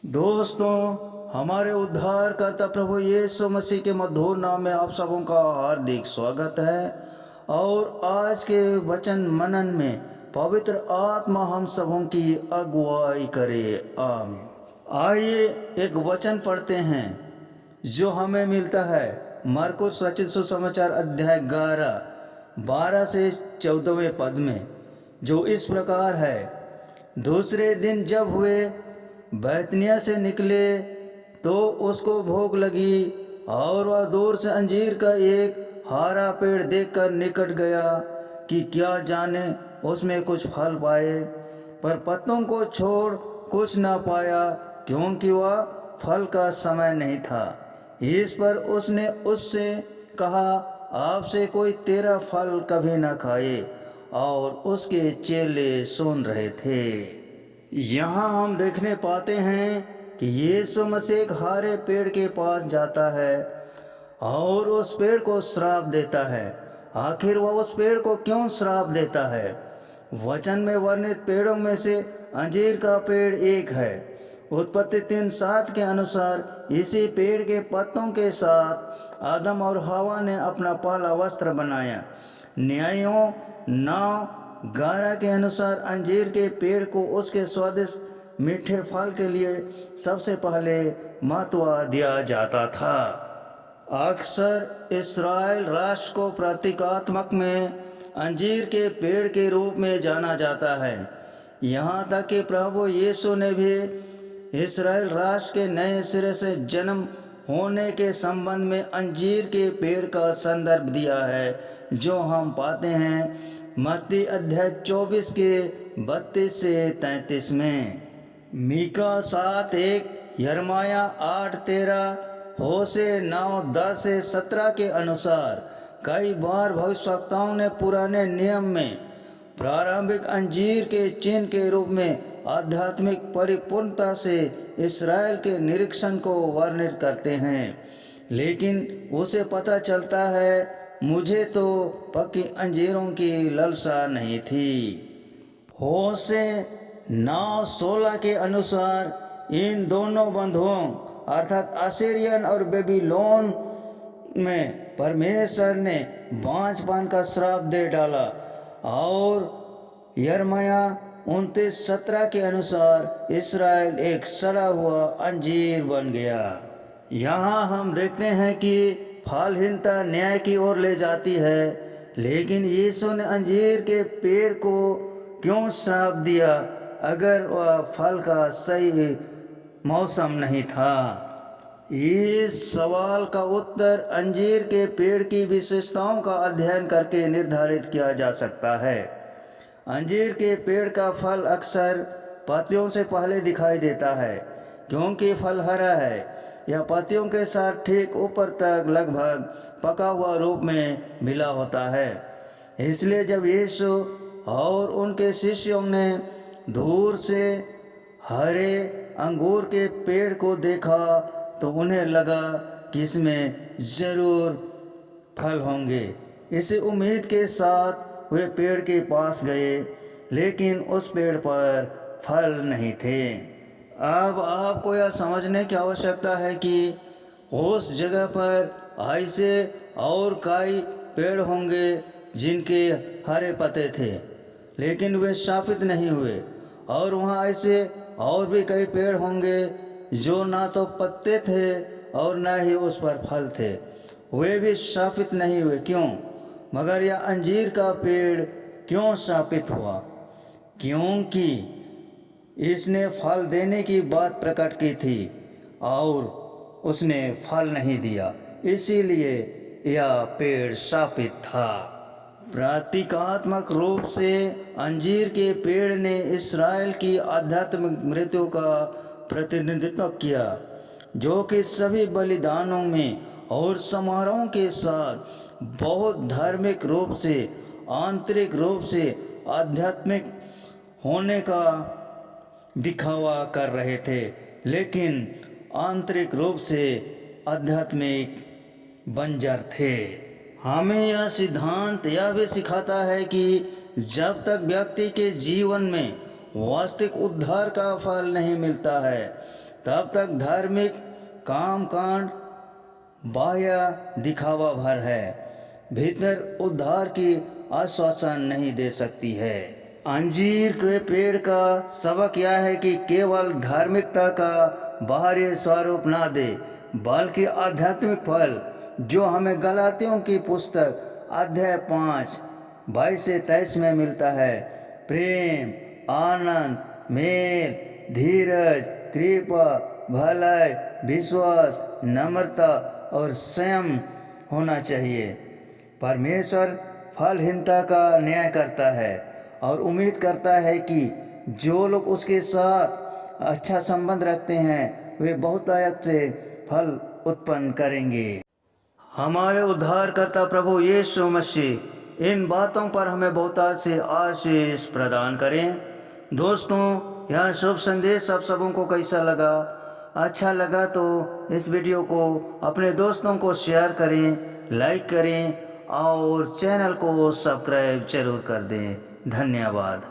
दोस्तों, हमारे उद्धारकर्ता प्रभु यीशु मसीह के मधुर नाम में आप सबों का हार्दिक स्वागत है। और आज के वचन मनन में पवित्र आत्मा हम सबों की अगुवाई करे। आमीन। आइए एक वचन पढ़ते हैं जो हमें मिलता है मरकुस रचित सुसमाचार अध्याय 12 से 14वें पद में, जो इस प्रकार है। दूसरे दिन जब हुए बैतनिया से निकले तो उसको भूख लगी और वह दूर से अंजीर का एक हरा पेड़ देखकर निकट गया कि क्या जाने उसमें कुछ फल पाए, पर पत्तों को छोड़ कुछ ना पाया, क्योंकि वह फल का समय नहीं था। इस पर उसने उससे कहा, आपसे कोई तेरा फल कभी ना खाए। और उसके चेले सुन रहे थे। यहाँ हम देखने पाते हैं कि यीशु मसीह एक हरे पेड़ के पास जाता है और उस पेड़ को श्राप देता है। आखिर वह उस पेड़ को क्यों श्राप देता है? वचन में वर्णित पेड़ों में से अंजीर का पेड़ एक है। उत्पत्ति 3:7 के अनुसार इसी पेड़ के पत्तों के साथ आदम और हवा ने अपना पहला वस्त्र बनाया। न्यायों 9:11 के अनुसार अंजीर के पेड़ को उसके स्वादिष्ट मीठे फल के लिए सबसे पहले महत्व दिया जाता था। अक्सर इस्राएल राष्ट्र को प्रतीकात्मक में अंजीर के पेड़ के रूप में जाना जाता है। यहाँ तक कि प्रभु यीशु ने भी इस्राएल राष्ट्र के नए सिरे से जन्म होने के संबंध में अंजीर के पेड़ का संदर्भ दिया है, जो हम पाते हैं मत्ती अध्याय 24 के 32 से 33 में। मीका 7:1, यिर्मयाह 8:13, होशे 9:10 से 17 के अनुसार कई बार भविष्यवक्ताओं ने पुराने नियम में प्रारंभिक अंजीर के चिन्ह के रूप में आध्यात्मिक परिपूर्णता से इस्राएल के निरीक्षण को वर्णित करते हैं। लेकिन उसे पता चलता है, मुझे तो पक्की अंजीरों की लालसा नहीं थी। होशे 9:16 के अनुसार इन दोनों बंधुओं अर्थात असीरियन और बेबीलोन में परमेश्वर ने बांझपन का श्राप दे डाला। और यिर्मयाह 29:17 के अनुसार इस्राएल एक सड़ा हुआ अंजीर बन गया। यहाँ हम देखते हैं कि फलहीनता न्याय की ओर ले जाती है, लेकिन यीशु ने अंजीर के पेड़ को क्यों श्राप दिया अगर वह फल का सही मौसम नहीं था? इस सवाल का उत्तर अंजीर के पेड़ की विशेषताओं का अध्ययन करके निर्धारित किया जा सकता है। अंजीर के पेड़ का फल अक्सर पत्तियों से पहले दिखाई देता है, क्योंकि फल हरा है। यह पत्तियों के साथ ठीक ऊपर तक लगभग पका हुआ रूप में मिला होता है। इसलिए जब यीशु और उनके शिष्यों ने दूर से हरे अंगूर के पेड़ को देखा तो उन्हें लगा कि इसमें ज़रूर फल होंगे। इसी उम्मीद के साथ वे पेड़ के पास गए, लेकिन उस पेड़ पर फल नहीं थे। अब आपको यह समझने की आवश्यकता है कि उस जगह पर ऐसे और कई पेड़ होंगे जिनके हरे पत्ते थे, लेकिन वे शापित नहीं हुए। और वहाँ ऐसे और भी कई पेड़ होंगे जो ना तो पत्ते थे और ना ही उस पर फल थे, वे भी शापित नहीं हुए। क्यों? मगर यह अंजीर का पेड़ क्यों शापित हुआ? क्योंकि इसने फल देने की बात प्रकट की थी और उसने फल नहीं दिया, इसीलिए यह पेड़ शापित था। प्रतीकात्मक रूप से अंजीर के पेड़ ने इस्राएल की आध्यात्मिक मृत्यु का प्रतिनिधित्व किया, जो कि सभी बलिदानों में और समारोहों के साथ बहुत धार्मिक रूप से, आंतरिक रूप से आध्यात्मिक होने का दिखावा कर रहे थे, लेकिन आंतरिक रूप से आध्यात्मिक बंजर थे। हमें यह सिद्धांत यह भी सिखाता है कि जब तक व्यक्ति के जीवन में वास्तविक उद्धार का फल नहीं मिलता है, तब तक धार्मिक काम कांड बाह्य दिखावा भर है, भीतर उद्धार की आश्वासन नहीं दे सकती है। अंजीर के पेड़ का सबक यह है कि केवल धार्मिकता का बाहरी स्वरूप ना दे, बल्कि आध्यात्मिक फल जो हमें गलातियों की पुस्तक अध्याय 5 22 से 23 में मिलता है। प्रेम, आनंद, मेल, धीरज, कृपा, भलाई, विश्वास, नम्रता और संयम होना चाहिए। परमेश्वर फलहीनता का न्याय करता है और उम्मीद करता है कि जो लोग उसके साथ अच्छा संबंध रखते हैं वे बहुतायत से फल उत्पन्न करेंगे। हमारे उद्धारकर्ता प्रभु यीशु मसीह इन बातों पर हमें बहुतायत से आशीष प्रदान करें। दोस्तों, यह शुभ संदेश आप सबों को कैसा लगा? अच्छा लगा तो इस वीडियो को अपने दोस्तों को शेयर करें, लाइक करें और चैनल को सब्सक्राइब जरूर कर दें। धन्यवाद।